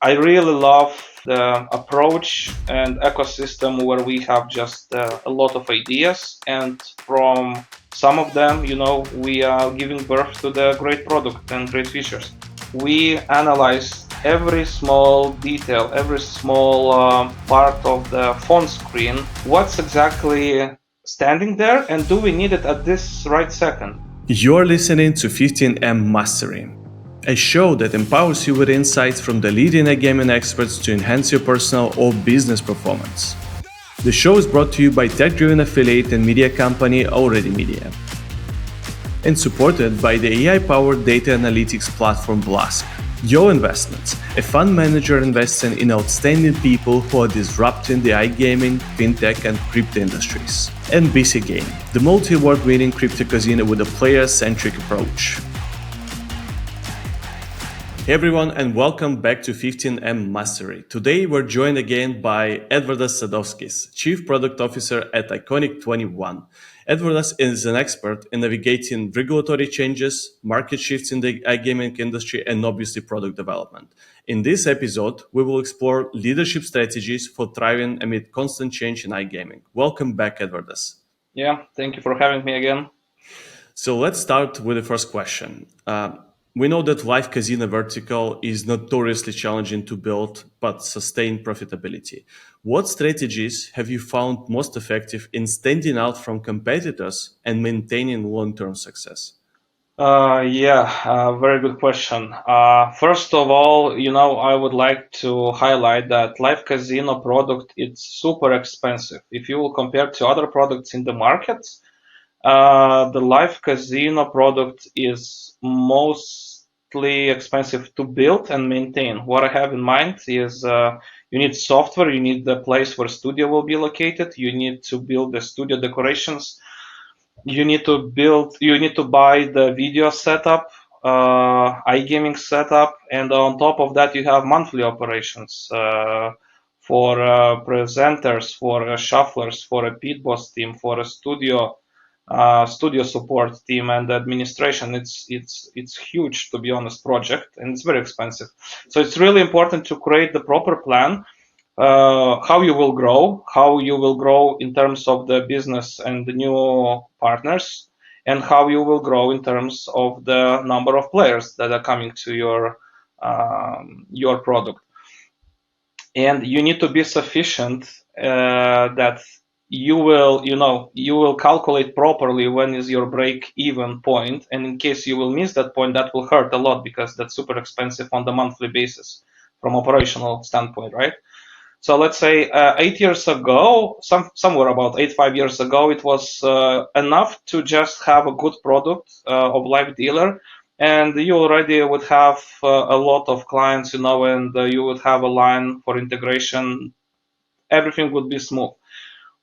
I really love the approach and ecosystem where we have just a lot of ideas, and from some of them, we are giving birth to the great product and great features. We analyze every small detail, every small part of the phone screen. What's exactly standing there, and do we need it at this right second? You're listening to 15M Mastery, a show that empowers you with insights from the leading iGaming experts to enhance your personal or business performance. The show is brought to you by tech-driven affiliate and media company Already Media, and supported by the AI-powered data analytics platform Blask. Yo Investments, a fund manager investing in outstanding people who are disrupting the iGaming, fintech, and crypto industries. And BC Game, the multi-award winning crypto casino with a player-centric approach. Hey everyone, and welcome back to 15M Mastery. Today we're joined again by Edvardas Sadovskis, Chief Product Officer at Iconic 21. Edvardas is an expert in navigating regulatory changes, market shifts in the iGaming industry, and obviously product development. In this episode, we will explore leadership strategies for thriving amid constant change in iGaming. Welcome back, Edvardas. Yeah, thank you for having me again. So let's start with the first question. We know that live casino vertical is notoriously challenging to build but sustain profitability. What strategies have you found most effective in standing out from competitors and maintaining long-term success? Very good question. First of all, I would like to highlight that live casino product it's super expensive. If you will compare to other products in the market, the live casino product is mostly expensive to build and maintain. What I have in mind is you need software, you need the place where studio will be located, you need to build the studio decorations, you need to buy the video setup, iGaming setup, and on top of that you have monthly operations for presenters, for shufflers, for a pit boss team, for a studio support team and administration. It's huge, to be honest, project, and it's very expensive. So it's really important to create the proper plan, how you will grow in terms of the business and the new partners, and how you will grow in terms of the number of players that are coming to your product. And you need to be sufficient that you will calculate properly when is your break even point, and in case you will miss that point, that will hurt a lot because that's super expensive on the monthly basis from operational standpoint, right? So let's say 8 years ago, somewhere about 5 years ago, it was enough to just have a good product of live dealer, and you already would have a lot of clients, and you would have a line for integration. Everything would be smooth.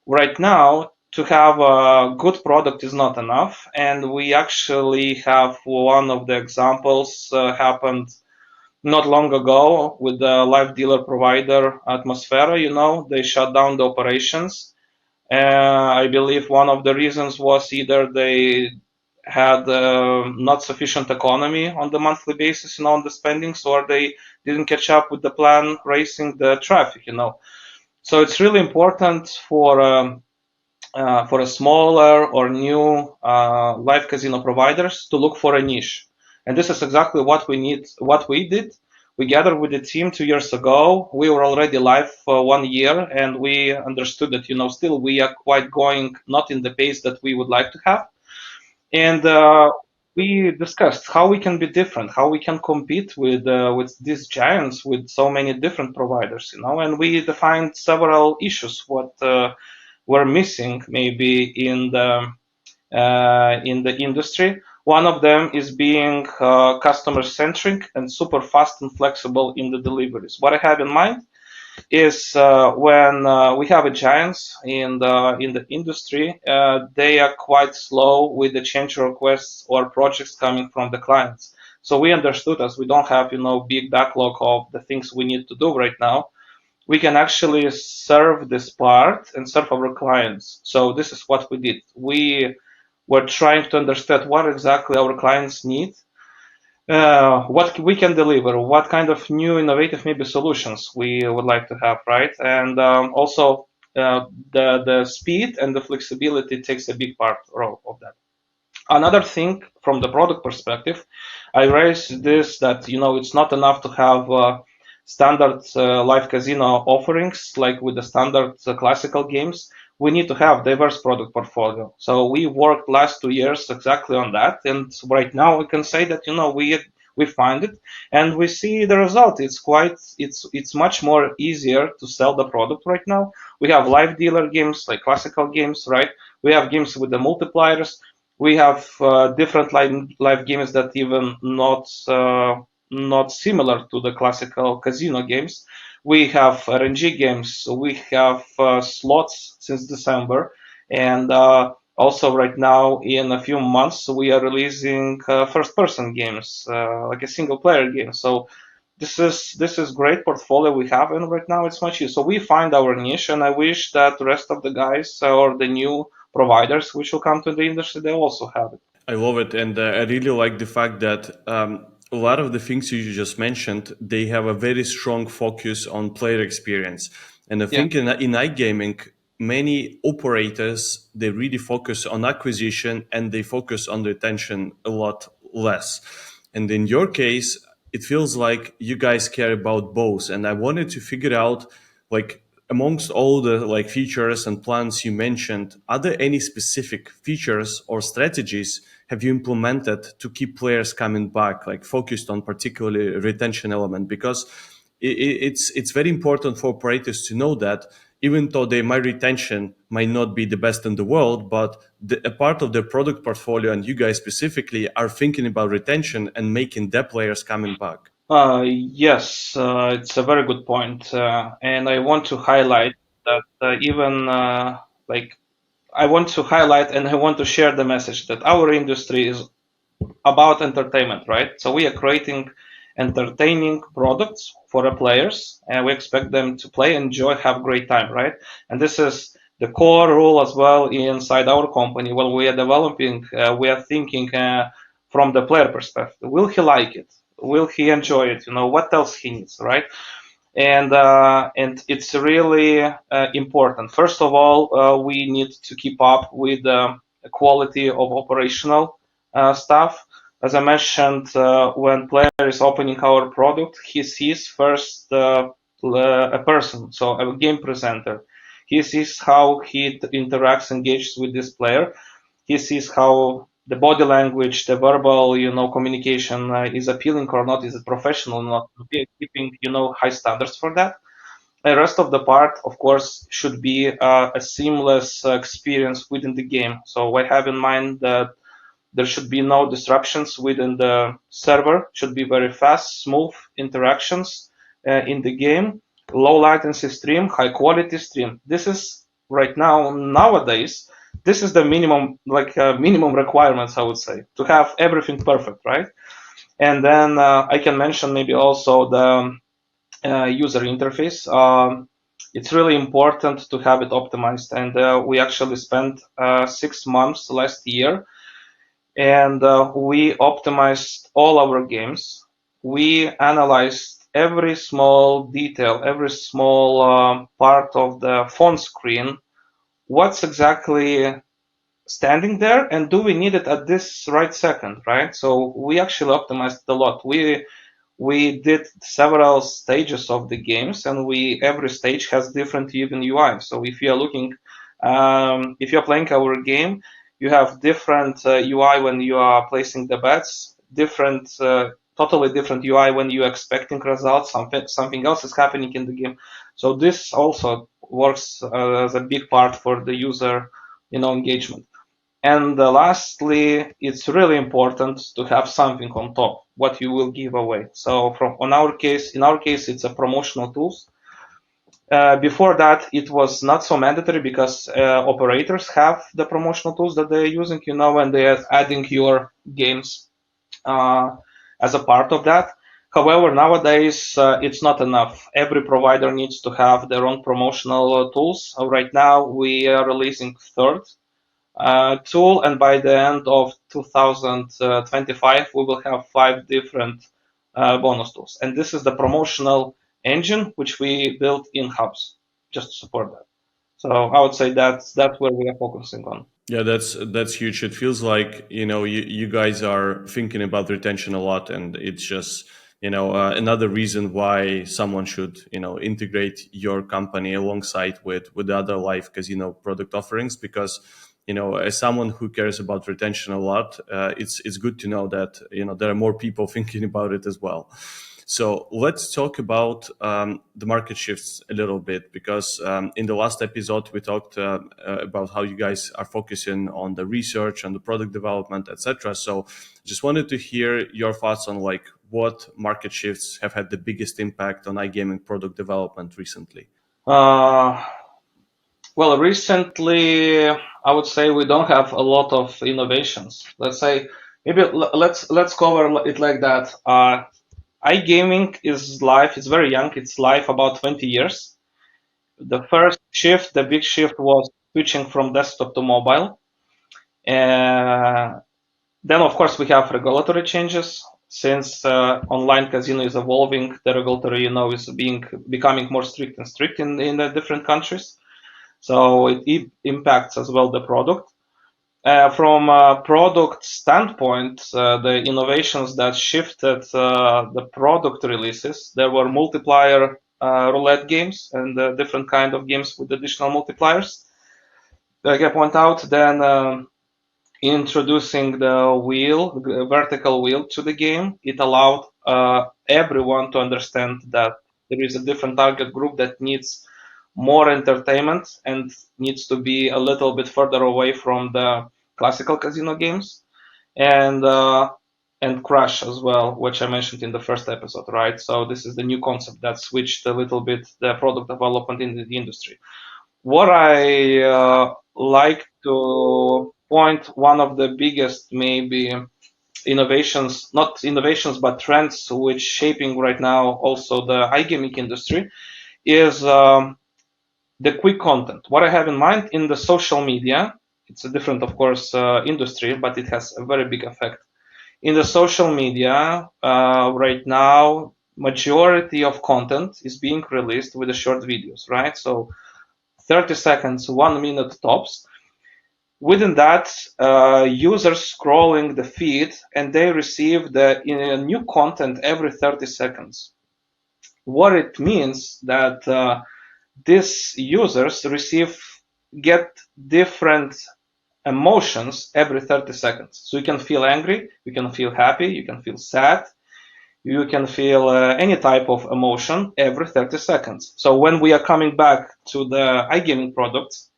Right now, to have a good product is not enough, and we actually have one of the examples happened not long ago with the live dealer provider Atmosfera. They shut down the operations. I believe one of the reasons was either they had not sufficient economy on the monthly basis, on the spendings, or they didn't catch up with the plan raising the traffic. So it's really important for a smaller or new live casino providers to look for a niche. And this is exactly what we did. We gathered with the team 2 years ago. We were already live for 1 year, and we understood that, still we are quite going not in the pace that we would like to have. And we discussed how we can be different, how we can compete with these giants, with so many different providers, and we defined several issues what were missing maybe in the industry. One of them is being customer centric and super fast and flexible in the deliveries. What I have in mind is when we have a giants in the industry, they are quite slow with the change requests or projects coming from the clients. So we understood, as we don't have big backlog of the things we need to do right now, we can actually serve this part and serve our clients. So this is what we did. We were trying to understand what exactly our clients need, what we can deliver, what kind of new innovative maybe solutions we would like to have, right? And also the speed and the flexibility takes a big part role of that. Another thing from the product perspective, I raised this that it's not enough to have standard live casino offerings like with the standard classical games. We need to have diverse product portfolio. So we worked last 2 years exactly on that, and right now we can say that we find it and we see the result. It's much more easier to sell the product right now. We have live dealer games like classical games, right? We have games with the multipliers. We have different live games that even not similar to the classical casino games. We have RNG games. We have slots since December, and also right now in a few months we are releasing first-person games, like a single-player game. So this is great portfolio we have, and right now it's much easier. So we find our niche, and I wish that the rest of the guys or the new providers which will come to the industry, they also have it. I love it, and I really like the fact that a lot of the things you just mentioned, they have a very strong focus on player experience. And I Yeah. think in iGaming, many operators they really focus on acquisition and they focus on retention a lot less. And in your case, it feels like you guys care about both. And I wanted to figure out, like, amongst all the like features and plans you mentioned, are there any specific features or strategies have you implemented to keep players coming back, like focused on particularly retention element? Because it's very important for operators to know that even though my retention might not be the best in the world, but a part of their product portfolio and you guys specifically are thinking about retention and making their players coming back. Yes, it's a very good point, and I want to highlight that even like I want to highlight and I want to share the message that our industry is about entertainment, right? So we are creating entertaining products for the players, and we expect them to play, enjoy, have great time, right? And this is the core rule as well inside our company. When we are developing, we are thinking from the player perspective. Will he like it? Will he enjoy it? What else he needs, right? And it's really important. First of all, we need to keep up with the quality of operational stuff. As I mentioned, when player is opening our product, he sees first a person, so a game presenter. He sees how he interacts, engages with this player. He sees how the body language, the verbal, communication is appealing or not, is it professional or not. We are keeping, high standards for that. The rest of the part, of course, should be a seamless experience within the game. So I have in mind that there should be no disruptions within the server. Should be very fast, smooth interactions in the game. Low latency stream, high quality stream. This is right now, nowadays, this is the minimum, like minimum requirements, I would say, to have everything perfect, right? And then I can mention maybe also the user interface. It's really important to have it optimized, and we actually spent 6 months last year, and we optimized all our games. We analyzed every small detail, every small part of the phone screen. What's exactly standing there, and do we need it at this right second, right? So we actually optimized a lot. We did several stages of the games, and every stage has different even UI. So if you're looking, if you're playing our game, you have different UI when you are placing the bets, totally different UI when you're expecting results. Something else is happening in the game. So this also works as a big part for the user, engagement. And lastly, it's really important to have something on top, what you will give away. So in our case, it's a promotional tools. Before that, it was not so mandatory because operators have the promotional tools that they're using, and they're adding your games as a part of that. However, nowadays, it's not enough. Every provider needs to have their own promotional tools. Right now, we are releasing third tool, and by the end of 2025, we will have 5 different bonus tools. And this is the promotional engine which we built in-house just to support that. So I would say that's where we are focusing on. Yeah, that's huge. It feels like you guys are thinking about retention a lot, and it's just another reason why someone should integrate your company alongside with the other live casino product offerings. Because as someone who cares about retention a lot, it's good to know that there are more people thinking about it as well. So let's talk about the market shifts a little bit, because in the last episode we talked about how you guys are focusing on the research, on the product development, etc. So just wanted to hear your thoughts on like what market shifts have had the biggest impact on iGaming product development recently. Uh, well, recently, I would say we don't have a lot of innovations. Let's say maybe let's cover it like that. iGaming is live. It's very young. It's live about 20 years. The first shift, the big shift, was switching from desktop to mobile. Uh, then, of course, we have regulatory changes. Since online casino is evolving, the regulatory, is becoming more strict and strict in the different countries. So it impacts as well the product. From a product standpoint, the innovations that shifted the product releases, there were multiplier roulette games and different kind of games with additional multipliers. Like I point out, then introducing the vertical wheel to the game, it allowed everyone to understand that there is a different target group that needs more entertainment and needs to be a little bit further away from the classical casino games, and Crash as well, which I mentioned in the first episode, right? So this is the new concept that switched a little bit the product development in the industry. What I like to point, one of the biggest maybe innovations, not innovations, but trends which shaping right now also the iGaming industry, is the quick content. What I have in mind in the social media, it's a different, of course, industry, but it has a very big effect. In the social media, right now, majority of content is being released with the short videos, right? So 30 seconds, 1 minute tops. Within that, users scrolling the feed and they receive the new content every 30 seconds. What it means that these users get different emotions every 30 seconds. So you can feel angry, you can feel happy, you can feel sad, you can feel any type of emotion every 30 seconds. So when we are coming back to the iGaming products,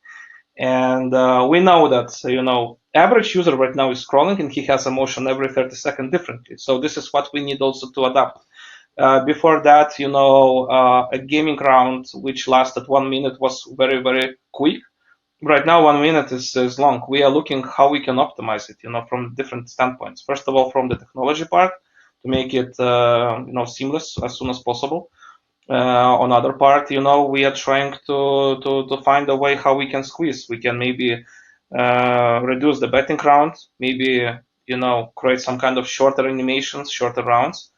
and we know that average user right now is scrolling and he has emotion every 30 seconds differently. So this is what we need also to adapt. Before that, a gaming round which lasted 1 minute was very, very quick. Right now, 1 minute is long. We are looking how we can optimize it, from different standpoints. First of all, from the technology part, to make it, seamless as soon as possible. On other part, we are trying to find a way how we can squeeze. We can maybe reduce the betting round, maybe, create some kind of shorter animations, shorter rounds.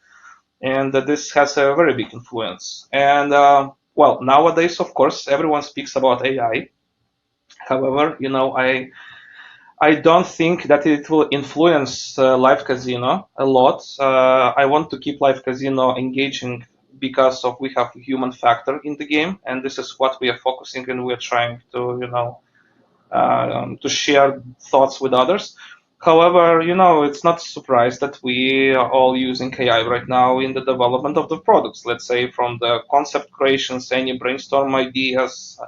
And this has a very big influence. And well, nowadays, of course, everyone speaks about AI. However, I don't think that it will influence live casino a lot. I want to keep live casino engaging because of we have a human factor in the game, and this is what we are focusing and we're trying to to share thoughts with others. However, it's not a surprise that we are all using AI right now in the development of the products. Let's say from the concept creations, any brainstorm ideas,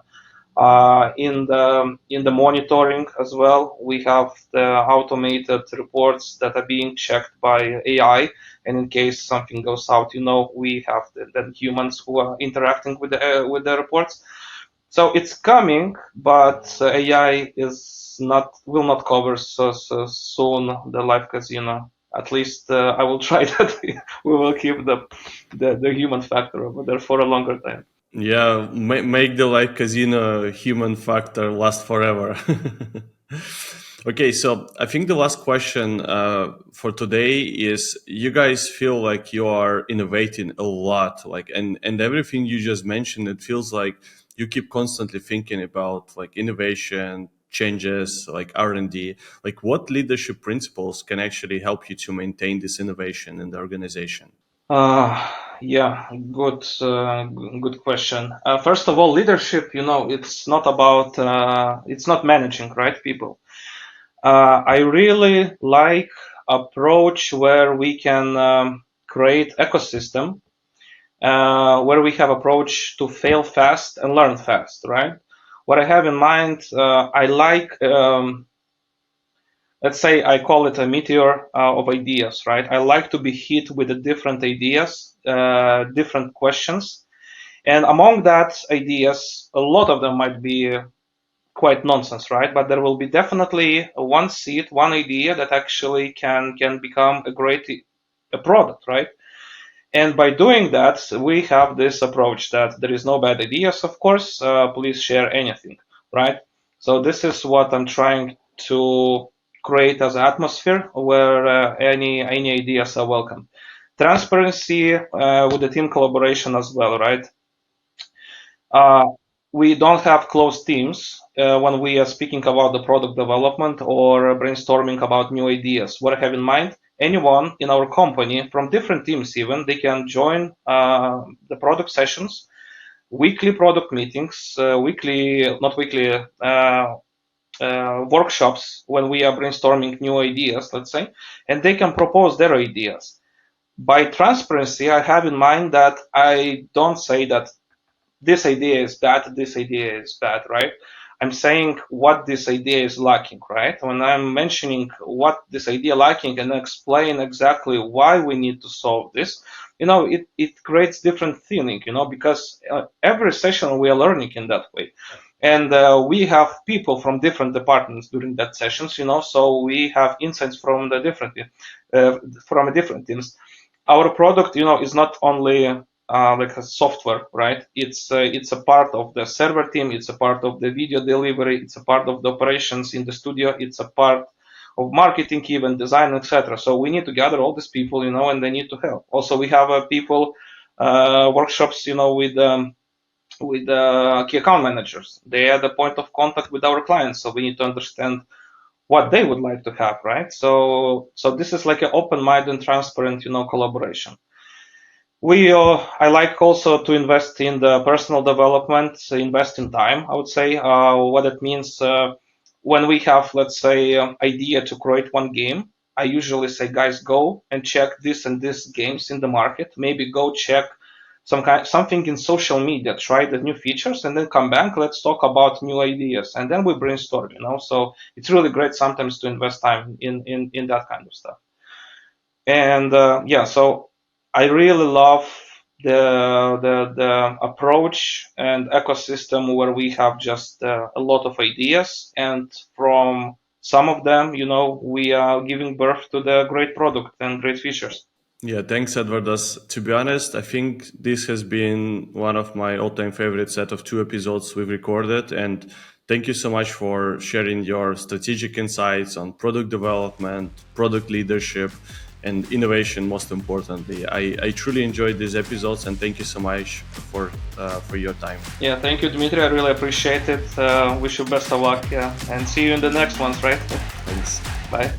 in the monitoring as well. We have the automated reports that are being checked by AI, and in case something goes out, we have the humans who are interacting with the reports. So it's coming, but AI will not cover so soon the live casino. At least I will try that. We will keep the human factor over there for a longer time. Yeah, make the live casino human factor last forever. Okay, so I think the last question for today is: you guys feel like you are innovating a lot, like, and everything you just mentioned, it feels like you keep constantly thinking about like innovation, changes, like R&D. Like, what leadership principles can actually help you to maintain this innovation in the organization? Uh, yeah, good question. First of all, leadership, it's not about, it's not managing, right, people. I really like approach where we can create ecosystem, where we have approach to fail fast and learn fast, right? What I have in mind, I like, let's say I call it a meteor of ideas, right? I like to be hit with the different ideas, different questions, and among that ideas, a lot of them might be quite nonsense, right? But there will be definitely one seed, one idea that actually can become a great a product, right? And by doing that, we have this approach that there is no bad ideas, of course. Please share anything, right? So this is what I'm trying to create as an atmosphere where any ideas are welcome. Transparency with the team collaboration as well, right? Uh, we don't have closed teams when we are speaking about the product development or brainstorming about new ideas. What I have in mind, anyone in our company from different teams even, they can join the product sessions, weekly product meetings, not weekly, workshops when we are brainstorming new ideas, let's say, and they can propose their ideas. By transparency, I have in mind that I don't say that this idea is bad, right? I'm saying what this idea is lacking, right? When I'm mentioning what this idea lacking and explain exactly why we need to solve this, it creates different feeling, because every session we are learning in that way. And we have people from different departments during that sessions, so we have insights from the different teams. Our product, is not only like a software, right? It's a part of the server team. It's a part of the video delivery. It's a part of the operations in the studio. It's a part of marketing, even design, etc. So we need to gather all these people, and they need to help. Also, we have people workshops, with key account managers. They are the point of contact with our clients. So we need to understand what they would like to have, right? So this is like an open-minded and transparent, collaboration. I like also to invest in the personal development, invest in time, I would say. What it means, when we have, let's say, idea to create one game, I usually say, guys, go and check this and this games in the market. Maybe go check something in social media, try the new features, and then come back. Let's talk about new ideas, and then we brainstorm. So it's really great sometimes to invest time in that kind of stuff. And yeah, so I really love the approach and ecosystem where we have just a lot of ideas, and from some of them, we are giving birth to the great product and great features. Yeah, thanks, Edvardas. To be honest, I think this has been one of my all-time favorite set of two episodes we've recorded. And thank you so much for sharing your strategic insights on product development, product leadership, and innovation, most importantly. I truly enjoyed these episodes, and thank you so much for your time. Yeah, thank you, Dmitry. I really appreciate it. Wish you best of luck. Yeah, and see you in the next ones, right? Thanks. Bye.